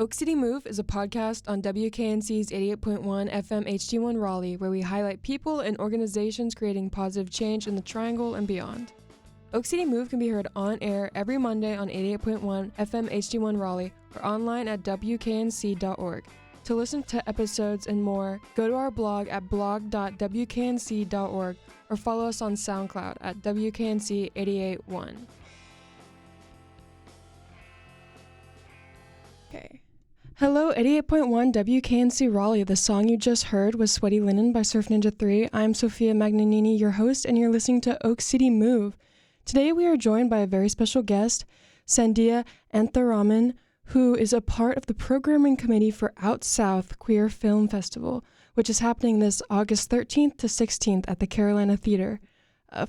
Oak City Move is a podcast on WKNC's 88.1 FM HD1 Raleigh, where we highlight people and organizations creating positive change in the Triangle and beyond. Oak City Move can be heard on air every Monday on 88.1 FM HD1 Raleigh or online at WKNC.org. To listen to episodes and more, go to our blog at blog.wknc.org or follow us on SoundCloud at WKNC 88.1. Okay. Hello, 88.1 WKNC Raleigh. The song you just heard was Sweaty Linen by Surf Ninja 3. I'm Sophia Magnanini, your host, and you're listening to Oak City Move. Today we are joined by a very special guest, Sandhya Antharaman, who is a part of the programming committee for OUTSOUTH Queer Film Festival, which is happening this August 13th to 16th at the Carolina Theater.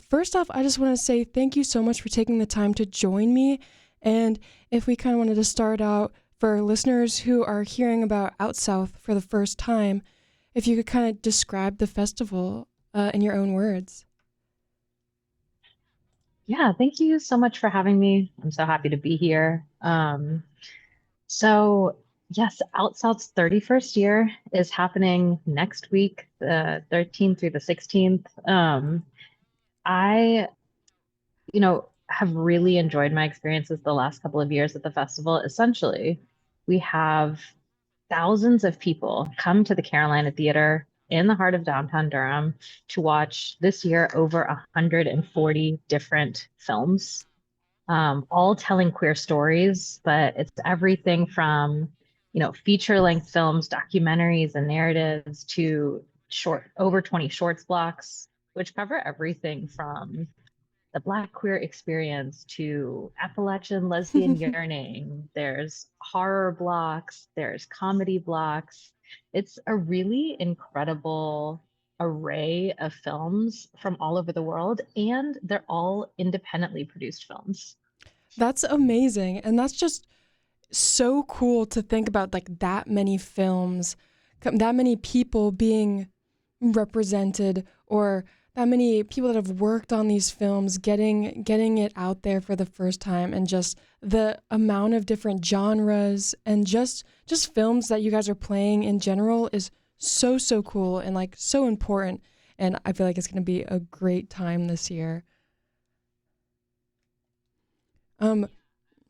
First off, I just want to say thank you so much for taking the time to join me. And if we kind of wanted to start out, for listeners who are hearing about OUTSOUTH for the first time, if you could kind of describe the festival in your own words. Yeah, thank you so much for having me. I'm so happy to be here. So yes, OUTSOUTH's 31st year is happening next week, the 13th through the 16th. I, have really enjoyed my experiences the last couple of years at the festival. Essentially, we have thousands of people come to the Carolina Theater in the heart of downtown Durham to watch this year over 140 different films, all telling queer stories, but it's everything from, feature-length films, documentaries, and narratives to over 20 shorts blocks, which cover everything from the Black queer experience to Appalachian lesbian yearning. There's horror blocks, there's comedy blocks. It's a really incredible array of films from all over the world, and they're all independently produced films. That's amazing. And that's just so cool to think about, like, that many films, that many people being represented, or that many people that have worked on these films getting it out there for the first time, and just the amount of different genres and just films that you guys are playing in general is so cool and like so important. And I feel like it's going to be a great time this year.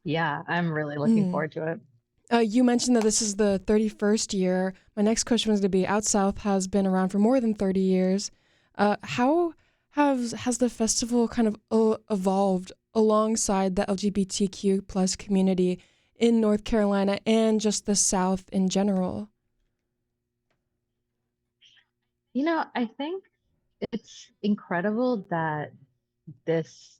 Yeah, I'm really looking forward to it. You mentioned that this is the 31st year. My next question was going to be, OUTSOUTH has been around for more than 30 years. How has the festival kind of evolved alongside the LGBTQ plus community in North Carolina and just the South in general? I think it's incredible that this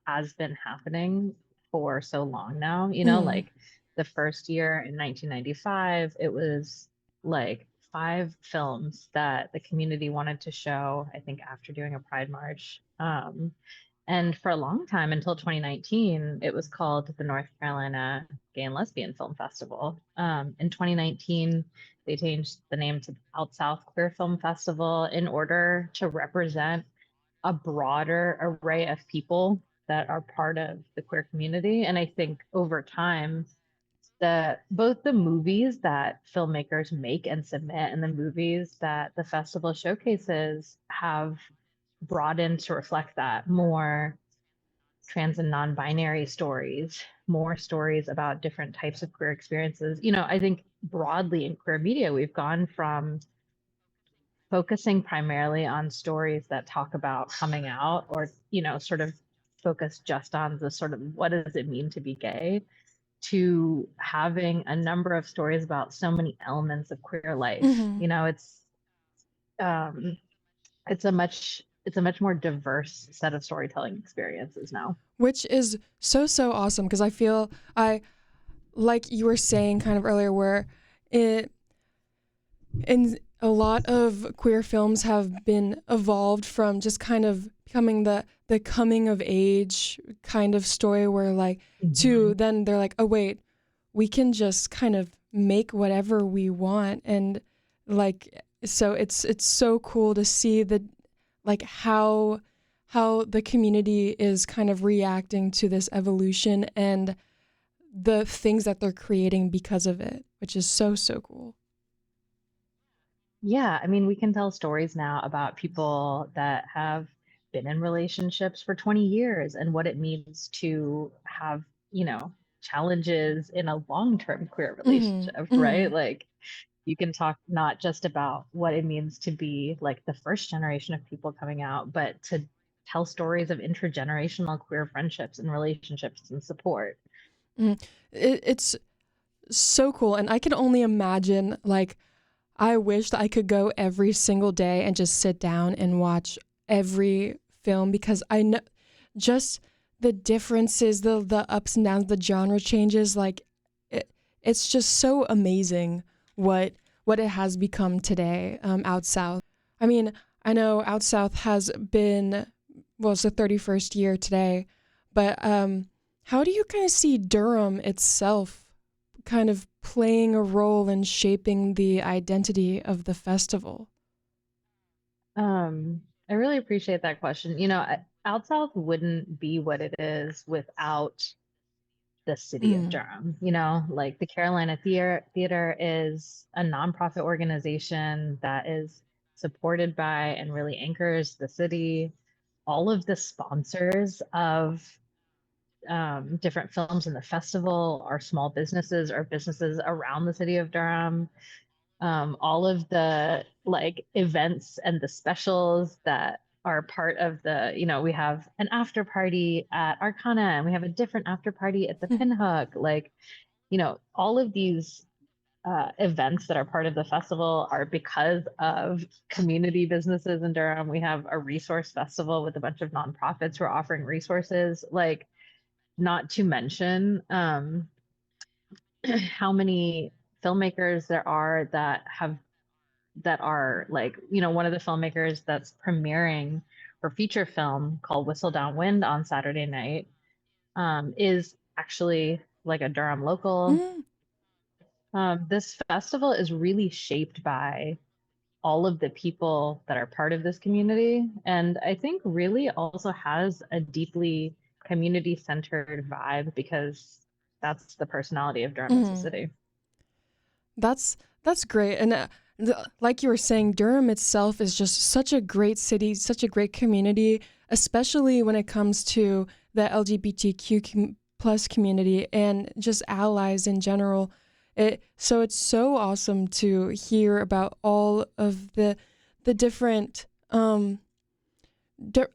has been happening for so long now. Like the first year in 1995, it was like 5 films that the community wanted to show, I think, after doing a Pride March. And for a long time, until 2019, it was called the North Carolina Gay and Lesbian Film Festival. In 2019, they changed the name to OutSouth Queer Film Festival in order to represent a broader array of people that are part of the queer community. And I think over time, both the movies that filmmakers make and submit and the movies that the festival showcases have broadened to reflect that. More trans and non-binary stories, more stories about different types of queer experiences. I think broadly in queer media, we've gone from focusing primarily on stories that talk about coming out, or sort of focus just on the sort of what does it mean to be gay, to having a number of stories about so many elements of queer life. It's a much more diverse set of storytelling experiences now, which is so awesome, because I feel like you were saying kind of earlier, where in a lot of queer films have been evolved from just kind of becoming the coming of age kind of story, where like to then they're like, oh wait, we can just kind of make whatever we want. And like, so it's so cool to see the like how the community is kind of reacting to this evolution, and the things that they're creating because of it, which is so, so cool. Yeah, I mean, we can tell stories now about people that have been in relationships for 20 years and what it means to have, you know, challenges in a long-term queer Mm-hmm. relationship, right? Mm-hmm. Like you can talk not just about what it means to be like the first generation of people coming out, but to tell stories of intergenerational queer friendships and relationships and support. Mm-hmm. It's so cool. And I can only imagine, like, I wish that I could go every single day and just sit down and watch every film because I know just the differences, the ups and downs, the genre changes. Like, it, it's just so amazing what what it has become today out south. I mean, I know out south has been, well, it's the 31st year today, but how do you kind of see Durham itself kind of playing a role in shaping the identity of the festival? I really appreciate that question. You know, Out South wouldn't be what it is without the city of Mm, Durham. You know, like the Carolina Theater is a nonprofit organization that is supported by and really anchors the city. All of the sponsors of different films in the festival are small businesses or businesses around the city of Durham. All of the like events and the specials that are part of the, you know, we have an after party at Arcana and we have a different after party at the Pinhook. Like, you know, all of these events that are part of the festival are because of community businesses in Durham. We have a resource festival with a bunch of nonprofits who are offering resources. Like, not to mention how many filmmakers there are that are like, you know, one of the filmmakers that's premiering her feature film called Whistle Downwind on Saturday night is actually like a Durham local. mm, This festival is really shaped by all of the people that are part of this community. And I think really also has a deeply community centered vibe because that's the personality of Durham as a mm. city. That's great. And like you were saying, Durham itself is just such a great city, such a great community, especially when it comes to the plus community and just allies in general. So it's so awesome to hear about all of the different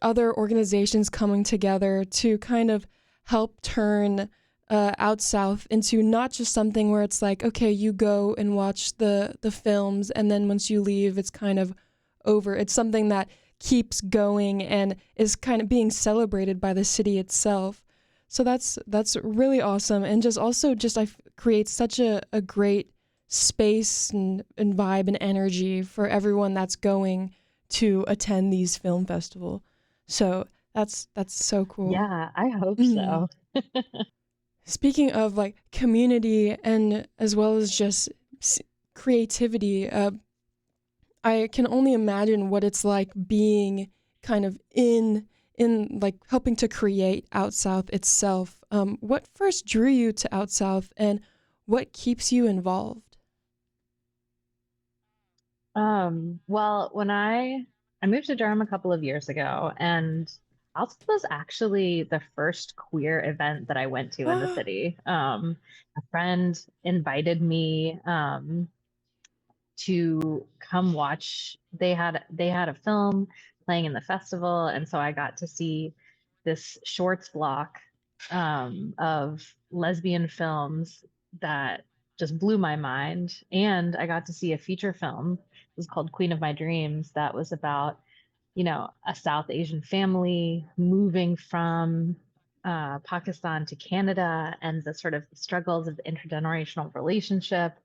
other organizations coming together to kind of help turn out south into not just something where it's like, okay, you go and watch the films and then once you leave it's kind of over. It's something that keeps going and is kind of being celebrated by the city itself. So that's really awesome, and just also just creates such a great space and vibe and energy for everyone that's going to attend these film festival. So that's so cool. Yeah, I hope Mm. so. Speaking of like community and as well as just creativity, I can only imagine what it's like being kind of in like helping to create Out South itself. What first drew you to Out South, and what keeps you involved? Well, when I moved to Durham a couple of years ago, and Alts was actually the first queer event that I went to in the city. A friend invited me to come watch. They had a film playing in the festival, and so I got to see this shorts block of lesbian films that just blew my mind. And I got to see a feature film. It was called Queen of My Dreams. That was about, you know, a South Asian family moving from Pakistan to Canada and the sort of struggles of the intergenerational relationship,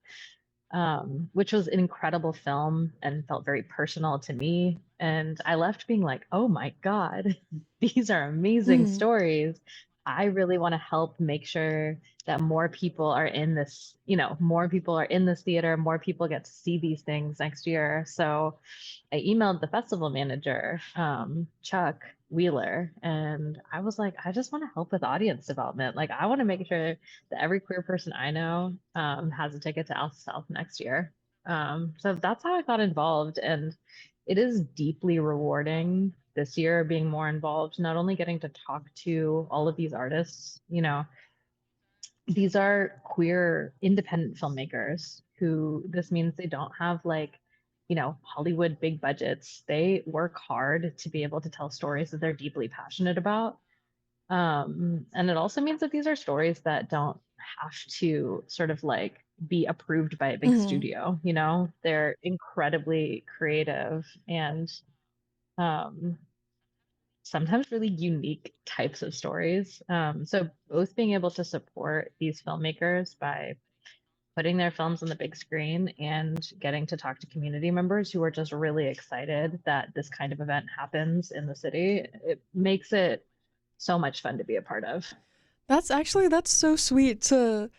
which was an incredible film and felt very personal to me. And I left being like, oh my God, these are amazing Mm, stories. I really want to help make sure that more people are in this, you know, more people are in this theater, more people get to see these things next year. So I emailed the festival manager, Chuck, Wheeler, and I was like, I just want to help with audience development. Like, I want to make sure that every queer person I know has a ticket to OUTSOUTH next year. So that's how I got involved, and it is deeply rewarding this year being more involved, not only getting to talk to all of these artists, these are queer independent filmmakers who this means they don't have like, Hollywood big budgets. They work hard to be able to tell stories that they're deeply passionate about. And it also means that these are stories that don't have to sort of like be approved by a big Mm-hmm. studio, they're incredibly creative and um, sometimes really unique types of stories. So both being able to support these filmmakers by putting their films on the big screen and getting to talk to community members who are just really excited that this kind of event happens in the city, it makes it so much fun to be a part of. That's so sweet to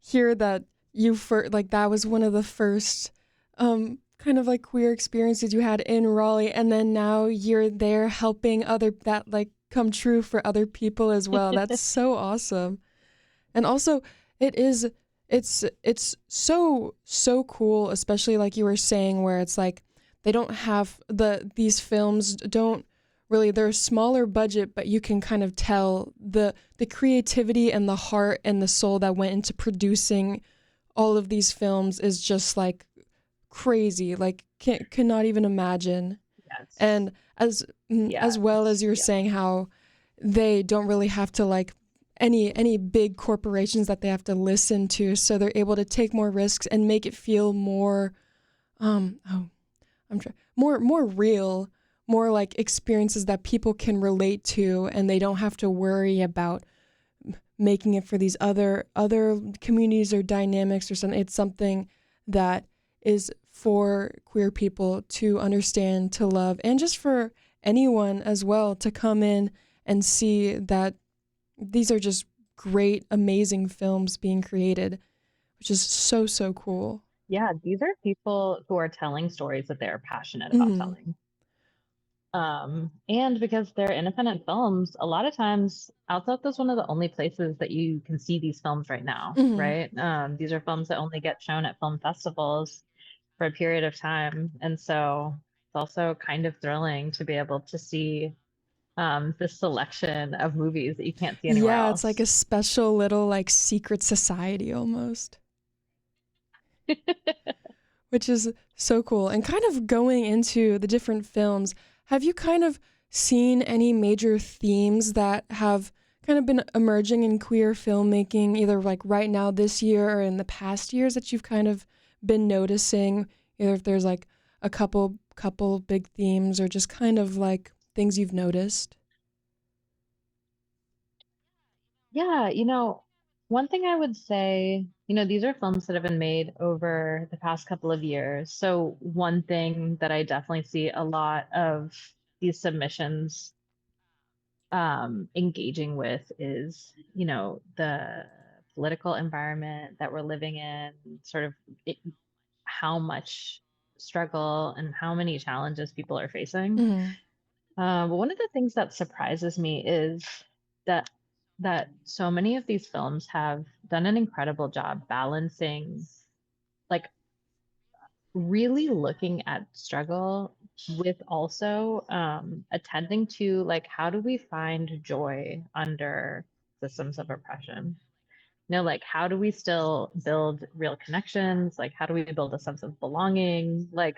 hear that like that was one of the first kind of like queer experiences you had in Raleigh, and then now you're there helping other that like come true for other people as well. That's so awesome. And also it is it's so cool, especially like you were saying, where it's like they don't have these films don't really, they're a smaller budget, but you can kind of tell the creativity and the heart and the soul that went into producing all of these films is just like crazy. Like cannot even imagine. Yes. And as well as Yes. you're Yeah. saying how they don't really have to like any big corporations that they have to listen to, so they're able to take more risks and make it feel more oh more real, more like experiences that people can relate to, and they don't have to worry about making it for these other communities or dynamics or something. It's something that is for queer people to understand, to love, and just for anyone as well to come in and see that these are just great, amazing films being created, which is so cool. Yeah, these are people who are telling stories that they're passionate about Mm-hmm. telling. And because they're independent films, a lot of times Outside is one of the only places that you can see these films right now, Mm-hmm. right? These are films that only get shown at film festivals for a period of time. And so it's also kind of thrilling to be able to see this selection of movies that you can't see anywhere Yeah, it's like else. a special little like secret society almost, which is so cool. And kind of going into the different films, have you kind of seen any major themes that have kind of been emerging in queer filmmaking, either like right now this year or in the past years, that you've kind of been noticing? Either if there's like a couple big themes or just kind of like things you've noticed. Yeah, one thing I would say, these are films that have been made over the past couple of years. So one thing that I definitely see a lot of these submissions engaging with is, the political environment that we're living in, sort of it, how much struggle and how many challenges people are facing. Mm-hmm. But one of the things that surprises me is that so many of these films have done an incredible job balancing, like really looking at struggle with also attending to like how do we find joy under systems of oppression? Like how do we still build real connections? Like how do we build a sense of belonging? Like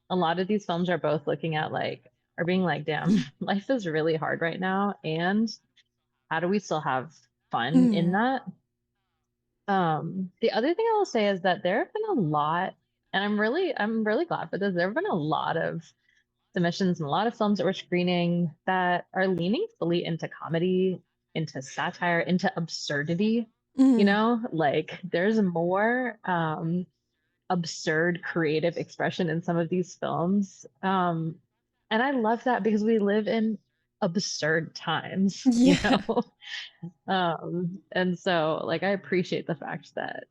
a lot of these films are both looking at like are being like, damn, life is really hard right now, and how do we still have fun in Mm-hmm. that? The other thing I will say is that there have been a lot, and I'm really glad for this. There have been a lot of submissions and a lot of films that we're screening that are leaning fully into comedy, into satire, into absurdity. Mm-hmm. Like there's more absurd creative expression in some of these films. And I love that because we live in absurd times, Yeah. and so like I appreciate the fact that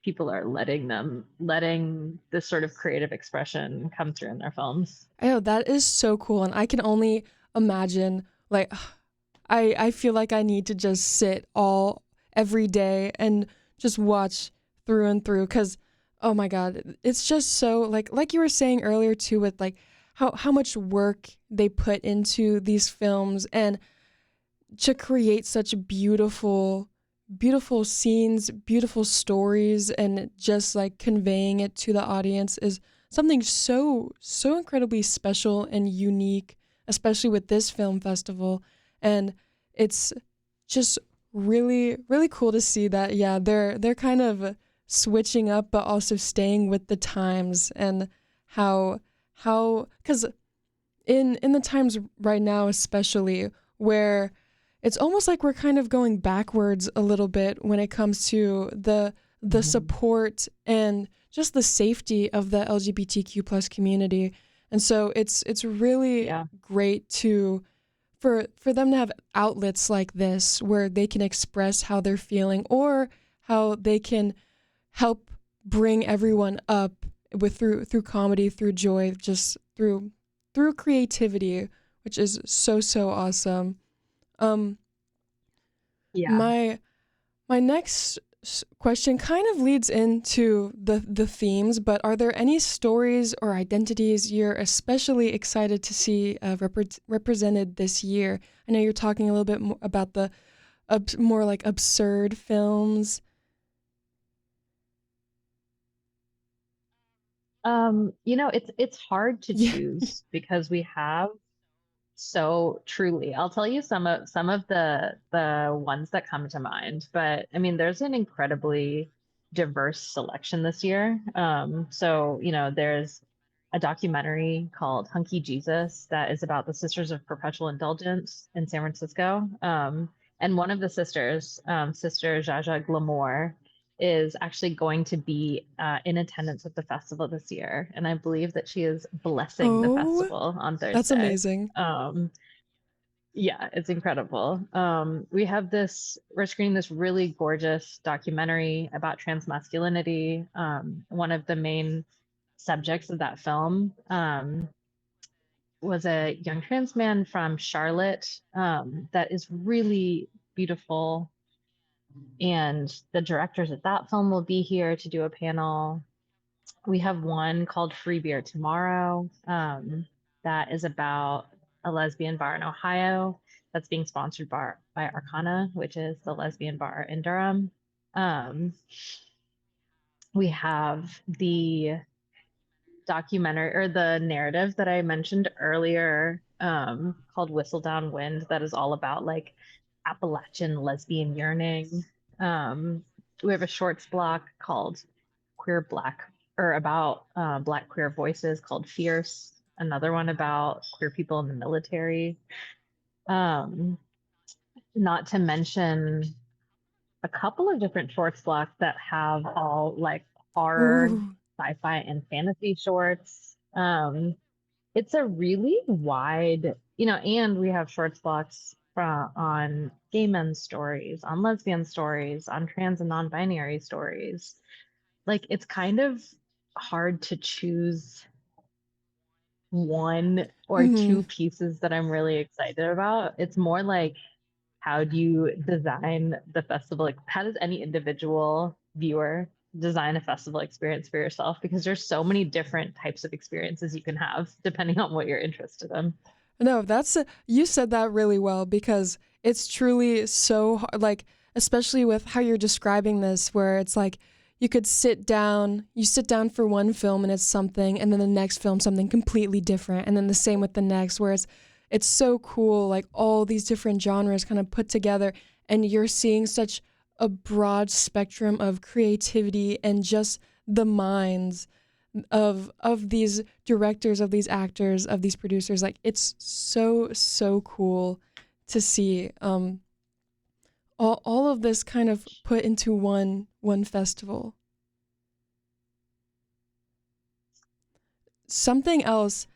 people are letting this sort of creative expression come through in their films. Oh, that is so cool. And I can only imagine Like I feel like I need to just sit all every day and just watch through and through cuz oh my god, it's just so like you were saying earlier too with like how much work they put into these films and to create such beautiful scenes, beautiful stories and just like conveying it to the audience is something so incredibly special and unique, especially with this film festival. And it's just really cool to see that yeah, they're kind of switching up but also staying with the times and how cuz in the times right now especially where it's almost like we're kind of going backwards a little bit when it comes to the Mhm. support and just the safety of the LGBTQ plus community. And so it's really Yeah. great to for them to have outlets like this where they can express how they're feeling or how they can help bring everyone up with through comedy, through joy, just through creativity, which is so awesome. Um, Yeah. my my next question kind of leads into the themes, but are there any stories or identities you're especially excited to see represented this year? I know you're talking a little bit more about the more like absurd It's hard to Yeah. choose because we have so truly. I'll tell you some of the ones that come to mind, but I mean there's an incredibly diverse selection this year. There's a documentary called Hunky Jesus that is about the Sisters of Perpetual Indulgence in San Francisco. And one of the sisters, Sister Jaja Glamour, is actually going to be in attendance at the festival this year. And I believe that she is blessing the Oh, festival on that's Thursday. amazing. Yeah, it's incredible. We're screening this really gorgeous documentary about transmasculinity. One of the main subjects of that film was a young trans man from Charlotte that is really beautiful. And the directors at that film will be here to do a panel. We have one called Free Beer Tomorrow that is about a lesbian bar in Ohio that's being sponsored by Arcana, which is the lesbian bar in Durham. Um, we have the documentary or the narrative that I mentioned earlier called Whistle Down Wind that is all about like Appalachian lesbian yearning. Um, we have a shorts block called Queer Black or about Black queer voices called Fierce, another one about queer people in the military. Um, Not to mention a couple of different shorts blocks that have all like horror, Ooh. sci-fi, and fantasy shorts. It's a really wide, and we have shorts blocks on gay men's stories, on lesbian stories, on trans and non-binary stories. Like it's kind of hard to choose one or Mm-hmm. two pieces that I'm really excited about. It's more like how do you design the festival? Like, how does any individual viewer design a festival experience for yourself? Because there's so many different types of experiences you can have depending on what you're interested in. No, you said that really well because it's truly so hard, like especially with how you're describing this where it's like you sit down for one film and it's something and then the next film something completely different and then the same with the next where it's so cool like all these different genres kind of put together and you're seeing such a broad spectrum of creativity and just the minds of these directors, of these actors, of these producers. Like it's so cool to see all of this kind of put into one festival. Something else,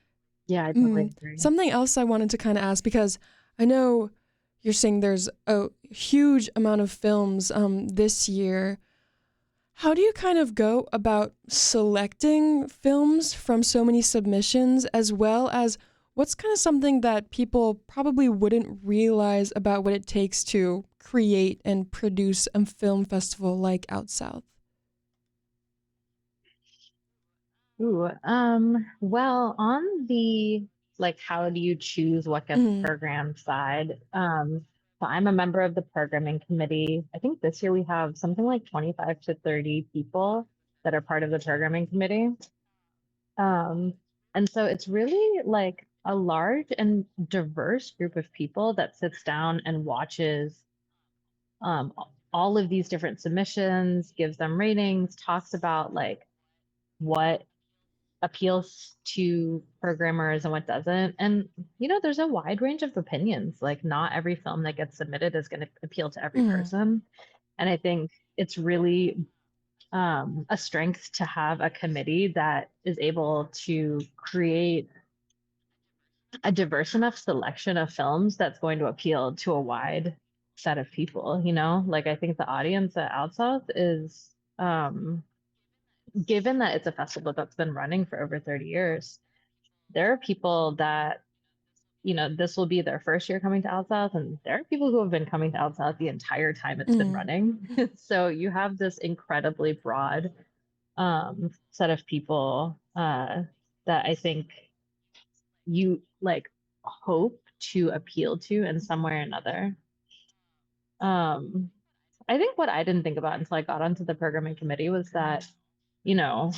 Yeah, I totally agree. something else I wanted to kind of ask because I know you're saying there's a huge amount of films this year. How do you kind of go about selecting films from so many submissions as well as what's kind of something that people probably wouldn't realize about what it takes to create and produce a film festival like Out South? Ooh, well, on the like, how do you choose what gets Mm, programmed side? So I'm a member of the programming committee. I think this year we have something like 25 to 30 people that are part of the programming committee. Um, and so it's really like a large and diverse group of people that sits down and watches um, all of these different submissions, gives them ratings, talks about like what appeals to programmers and what doesn't. And, there's a wide range of opinions. Like, not every film that gets submitted is going to appeal to every mm, person. And I think it's really a strength to have a committee that is able to create a diverse enough selection of films that's going to appeal to a wide set of people, Like, I think the audience at OutSouth is, given that it's a festival that's been running for over 30 years, there are people that, this will be their first year coming to OutSouth, and there are people who have been coming to OutSouth the entire time it's been mm. running. So you have this incredibly broad set of people that I think you like hope to appeal to in some way or another. Um, I think what I didn't think about until I got onto the programming committee was that, you know,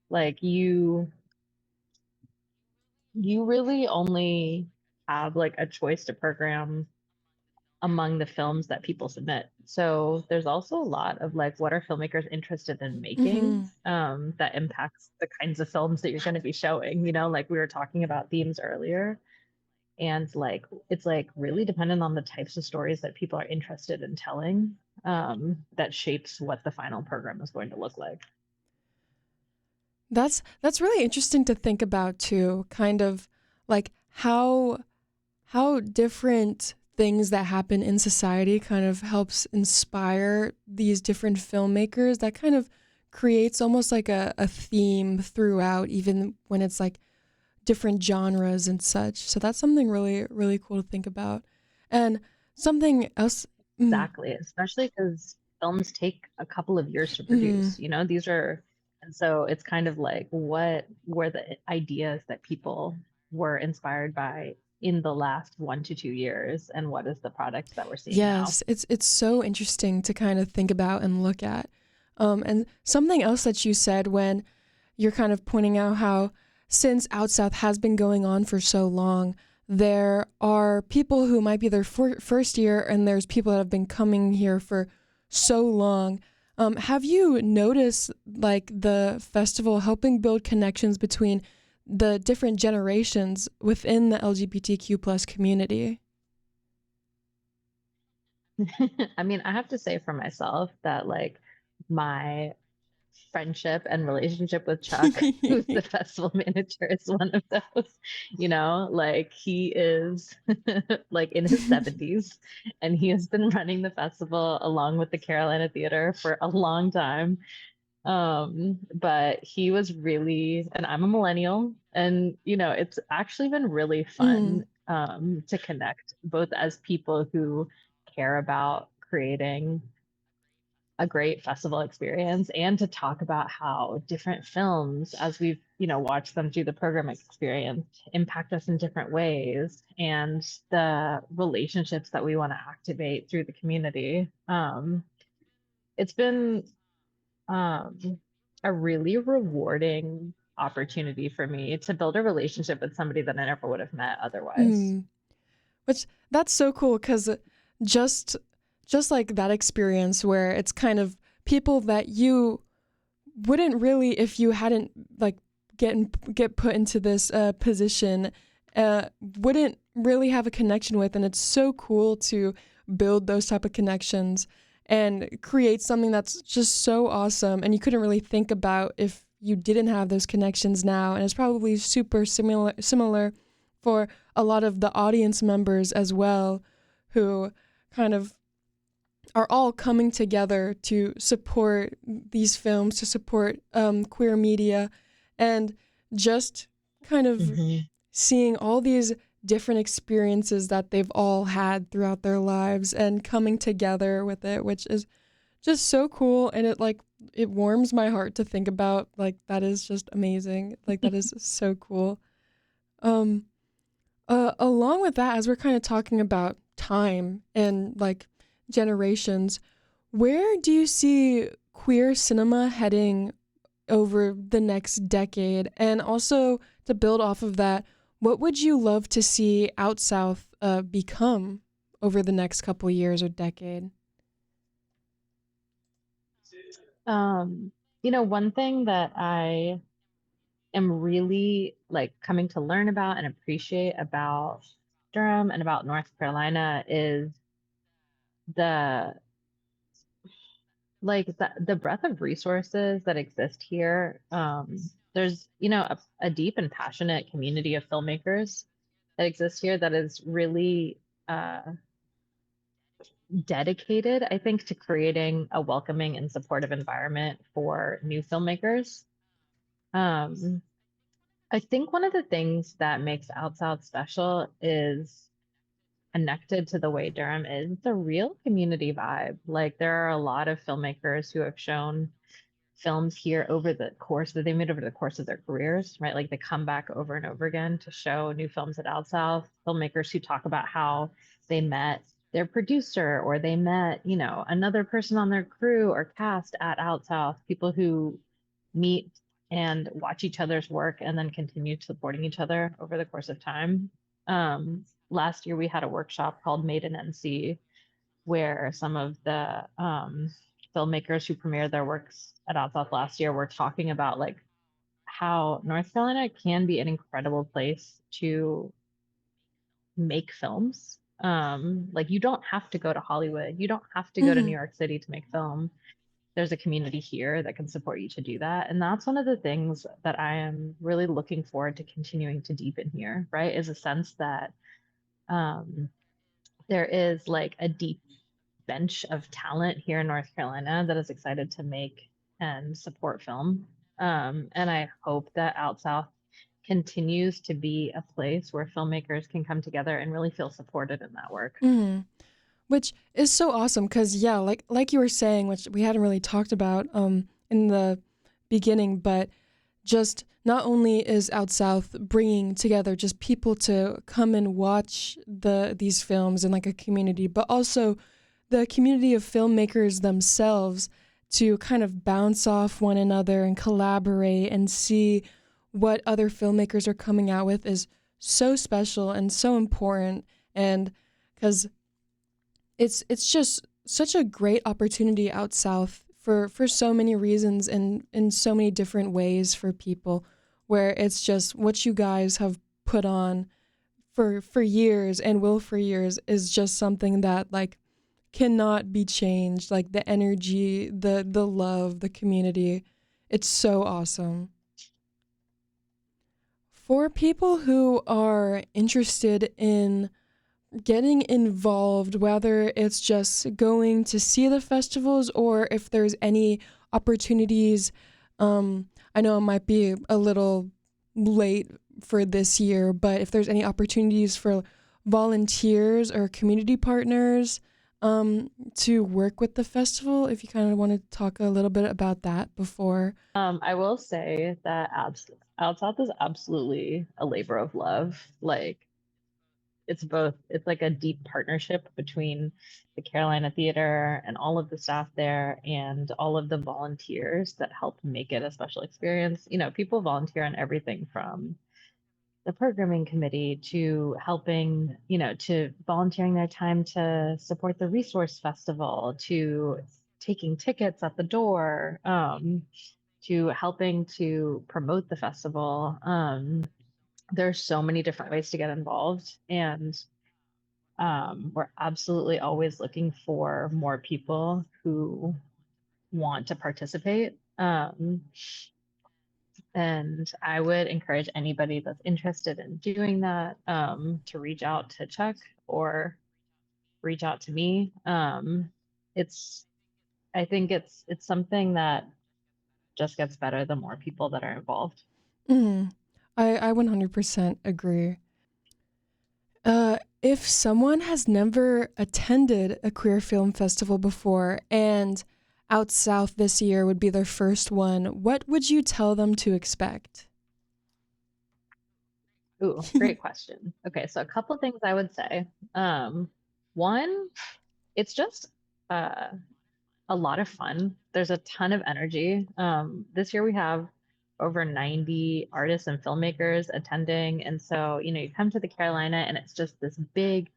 like you really only have like a choice to program among the films that people submit. So there's also a lot of like, what are filmmakers interested in making, Hmm. that impacts the kinds of films that you're going to be showing. Like we were talking about themes earlier, and like it's like really dependent on the types of stories that people are interested in telling, that shapes what the final program is going to look like. That's really interesting to think about too, kind of like how different things that happen in society kind of helps inspire these different filmmakers that kind of creates almost like a theme throughout, even when it's like different genres and such. So that's something really, really cool to think about. And something else. Mm, Exactly, especially because films take a couple of years to mm, produce. These are, and so it's kind of like, what were the ideas that people were inspired by in the last 1 to 2 years, and what is the product that we're seeing now? yes, it's so interesting to kind of think about and look at. And something else that you said when you're kind of pointing out how since Out South has been going on for so long, there are people who might be their first year, and there's people that have been coming here for so long. Have you noticed like the festival helping build connections between the different generations within the LGBTQ plus community? I mean, I have to say for myself that like my friendship and relationship with Chuck, who's the festival manager, is one of those. Like he is like in his 70s, and he has been running the festival along with the Carolina Theater for a long time. But he was really, and I'm a millennial, and it's actually been really Mm, fun to connect both as people who care about creating a great festival experience, and to talk about how different films, as we've watched them through the program experience, impact us in different ways, and the relationships that we want to activate through the community. It's been a really rewarding opportunity for me to build a relationship with somebody that I never would have met otherwise. mm. Which that's so cool because just just like that experience where it's kind of people that you wouldn't really if you hadn't like get put into this position wouldn't really have a connection with, and it's so cool to build those type of connections and create something that's just so awesome, and you couldn't really think about if you didn't have those connections now. And it's probably super similar for a lot of the audience members as well, who kind of are all coming together to support these films, to support queer media, and just kind of Mhm. seeing all these different experiences that they've all had throughout their lives and coming together with it, which is just so cool. And it warms my heart to think about. Like, that is just amazing. Like, that is so cool. Um, Along with that, as we're kind of talking about time and like generations, where do you see queer cinema heading over the next decade? And also, to build off of that, what would you love to see Out South become over the next couple years or decade? Um, you know, one thing that I am really like coming to learn about and appreciate about Durham and about North Carolina is the the breadth of resources that exist here. There's, you know, a deep and passionate community of filmmakers that exists here that is really uh, dedicated, I think, to creating a welcoming and supportive environment for new filmmakers. Um, I think one of the things that makes OutSouth special is connected to the way Durham is. It's a real community vibe. Like there are a lot of filmmakers who have shown films here over the course that they made over the course of their careers, right? Like they come back over and over again to show new films at Out South, filmmakers who talk about how they met their producer or they met, you know, another person on their crew or cast at Out South, people who meet and watch each other's work and then continue supporting each other over the course of time. Last year we had a workshop called Made in NC where some of the filmmakers who premiered their works at OutSouth last year were talking about like how North Carolina can be an incredible place to make films. Like you don't have to go to Hollywood, you don't have to go to New Mm-hmm. York City to make film. There's a community here that can support you to do that. And that's one of the things that I am really looking forward to continuing to deepen here, right? Is a sense that um, there is like a deep bench of talent here in North Carolina that is excited to make and support film. And I hope that Out South continues to be a place where filmmakers can come together and really feel supported in that work. Mm-hmm. Which is so awesome because yeah, like you were saying, which we hadn't really talked about in the beginning, but just not only is Out South bringing together just people to come and watch these films in like a community, but also the community of filmmakers themselves to kind of bounce off one another and collaborate and see what other filmmakers are coming out with is so special and so important. And because it's just such a great opportunity out south for so many reasons and in so many different ways for people, where it's just what you guys have put on for years and will for years is just something that like cannot be changed. Like the energy, the love, the community, it's so awesome. For people who are interested in getting involved, whether it's just going to see the festivals or if there's any opportunities. I know it might be a little late for this year, but if there's any opportunities for volunteers or community partners to work with the festival, if you kind of want to talk a little bit about that before. I will say that Out South is absolutely a labor of love. Like it's both, it's like a deep partnership between the Carolina Theater and all of the staff there and all of the volunteers that help make it a special experience. You know, people volunteer on everything from the programming committee to helping, you know, to volunteering their time to support the resource festival, to taking tickets at the door, to helping to promote the festival. There's so many different ways to get involved, and we're absolutely always looking for more people who want to participate. And I would encourage anybody that's interested in doing that to reach out to Chuck or reach out to me. It's I think it's something that just gets better the more people that are involved. Mm, I 100% agree. If someone has never attended a queer film festival before and Out South this year would be their first one, what would you tell them to expect? Ooh, great question. Okay, so a couple of things I would say. One, it's just uh, a lot of fun. There's a ton of energy. This year we have over 90 artists and filmmakers attending. And so, you come to the Carolina and it's just this big,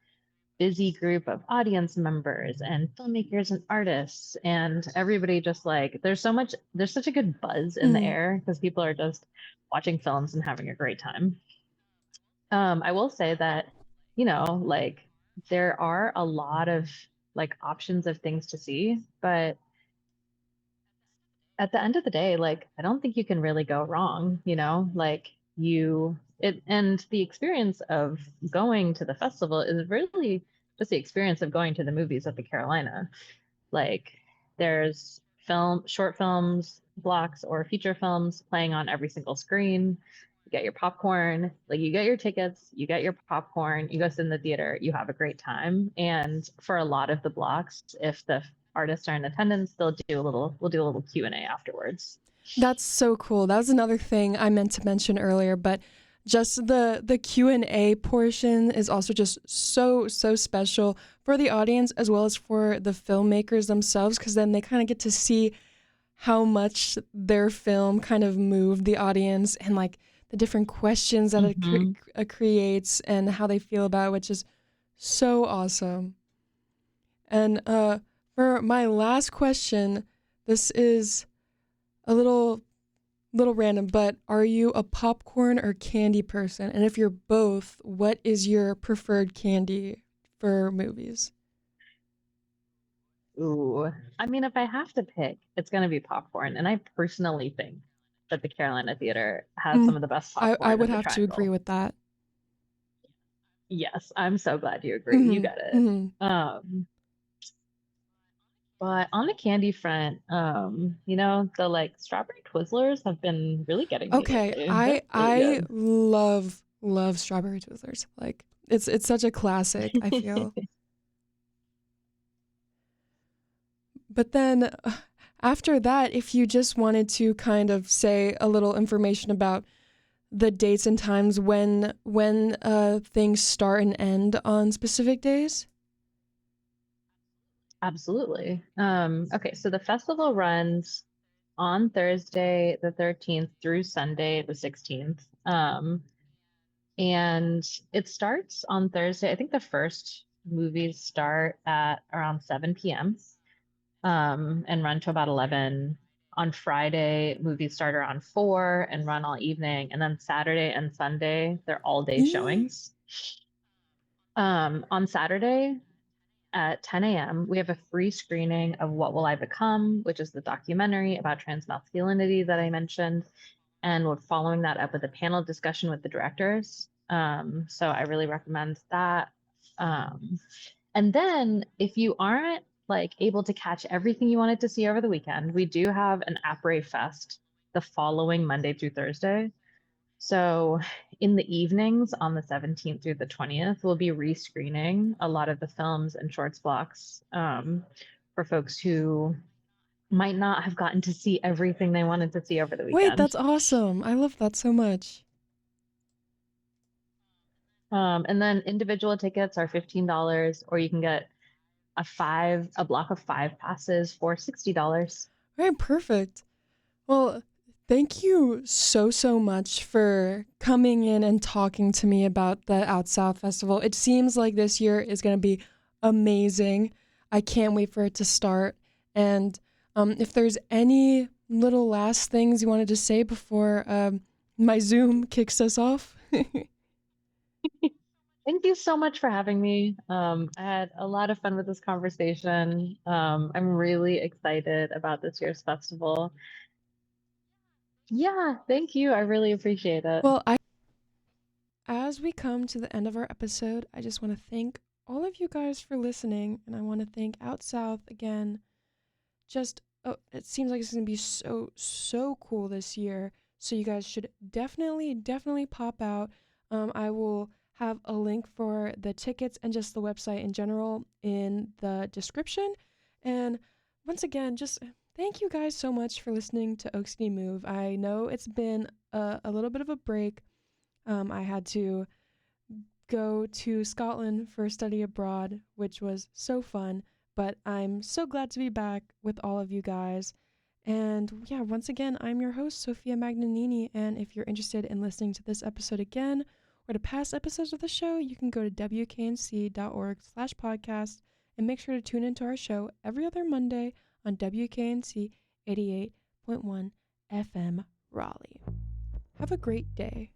busy group of audience members and filmmakers and artists. And everybody just like, there's such a good buzz in the Mm, air because people are just watching films and having a great time. I will say that, like there are a lot of like options of things to see, but at the end of the day, like I don't think you can really go wrong, like and the experience of going to the festival is really just the experience of going to the movies at the Carolina. Like there's short films, blocks, or feature films playing on every single screen. You get your popcorn, like you get your tickets, you get your popcorn, you go sit in the theater, you have a great time. And for a lot of the blocks, if the artists are in attendance, we'll do a little Q&A afterwards. that's so cool. That was another thing I meant to mention earlier, but just the Q&A portion is also just so special for the audience as well as for the filmmakers themselves because then they kind of get to see how much their film kind of moved the audience and like the different questions that Hmm. it creates and how they feel about it, which is so awesome. And for my last question, this is a little random, but are you a popcorn or candy person? And if you're both, what is your preferred candy for movies? Ooh, I mean, if I have to pick, it's going to be popcorn. And I personally think that the Carolina Theater has Mm, some of the best I popcorn would in the have to agree triangle. with that. Yes, I'm so glad you agree. You Hmm. get it. Hmm. But on the candy front, the like strawberry Twizzlers have been really getting me Okay, lately. They're really I good. love strawberry Twizzlers. Like it's such a classic, I feel. But then after that, if you just wanted to kind of say a little information about the dates and times when things start and end on specific days. Absolutely. Okay, so the festival runs on Thursday the 13th through Sunday the 16th. And it starts on Thursday. I think the first movies start at around 7 p.m. And run to about 11. On Friday, movies start around 4 and run all evening. And then Saturday and Sunday, they're all day Eee. showings. On Saturday at 10 a.m., we have a free screening of What Will I Become, which is the documentary about trans masculinity that I mentioned. And we're following that up with a panel discussion with the directors. So I really recommend that. Um, and then if you aren't like able to catch everything you wanted to see over the weekend, we do have an Apres Fest the following Monday through Thursday. So in the evenings on the 17th through the 20th, we'll be rescreening a lot of the films and shorts blocks for folks who might not have gotten to see everything they wanted to see over the Wait, weekend. that's awesome. I love that so much. And then individual tickets are $15, or you can get a block of five passes for $60. All right, perfect. Well, thank you so much for coming in and talking to me about the Out South Festival. It seems like this year is going to be amazing. I can't wait for it to start. And if there's any little last things you wanted to say before my Zoom kicks us off. Thank you so much for having me. I had a lot of fun with this conversation. I'm really excited about this year's festival. Yeah, thank you. I really appreciate it. Well, as we come to the end of our episode, I just want to thank all of you guys for listening, and I want to thank Out South again. Just, oh, it seems like it's going to be so cool this year. So you guys should definitely pop out. I will have a link for the tickets and just the website in general in the description. And once again, just thank you guys so much for listening to Oak City Move. I know it's been a little bit of a break. I had to go to Scotland for study abroad, which was so fun, but I'm so glad to be back with all of you guys. And yeah, once again, I'm your host, Sophia Magnanini, and if you're interested in listening to this episode again or to past episodes of the show, you can go to wknc.org/podcast and make sure to tune into our show every other Monday on WKNC 88.1 FM Raleigh. Have a great day.